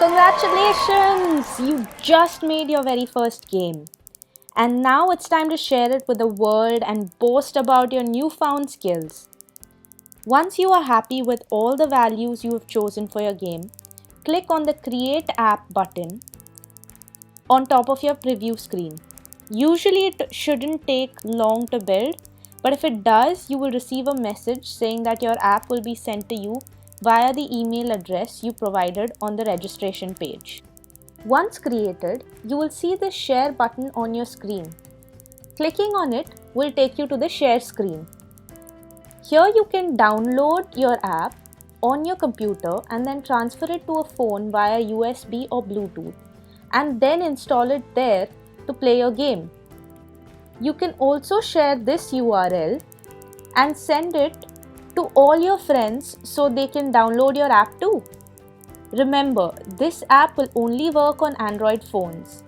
Congratulations! You just made your very first game. And now it's time to share it with the world and boast about your newfound skills. Once you are happy with all the values you have chosen for your game, click on the Create App button on top of your preview screen. Usually it shouldn't take long to build, but if it does, you will receive a message saying that your app will be sent to you via the email address you provided on the registration page. Once created, you will see the Share button on your screen. Clicking on it will take you to the Share screen. Here you can download your app on your computer and then transfer it to a phone via USB or Bluetooth and then install it there to play your game. You can also share this URL and send it to all your friends so they can download your app too. Remember, this app will only work on Android phones.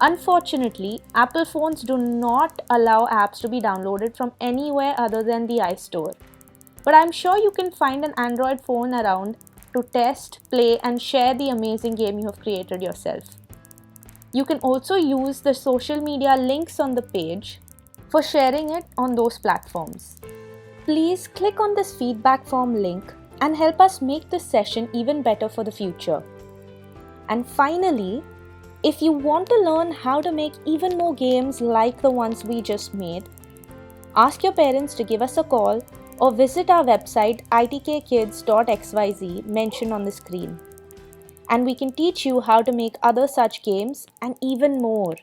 Unfortunately, Apple phones do not allow apps to be downloaded from anywhere other than the iStore. But I'm sure you can find an Android phone around to test, play, and share the amazing game you have created yourself. You can also use the social media links on the page for sharing it on those platforms. Please click on this feedback form link and help us make this session even better for the future. And finally, if you want to learn how to make even more games like the ones we just made, ask your parents to give us a call or visit our website itkkids.xyz mentioned on the screen. And we can teach you how to make other such games and even more.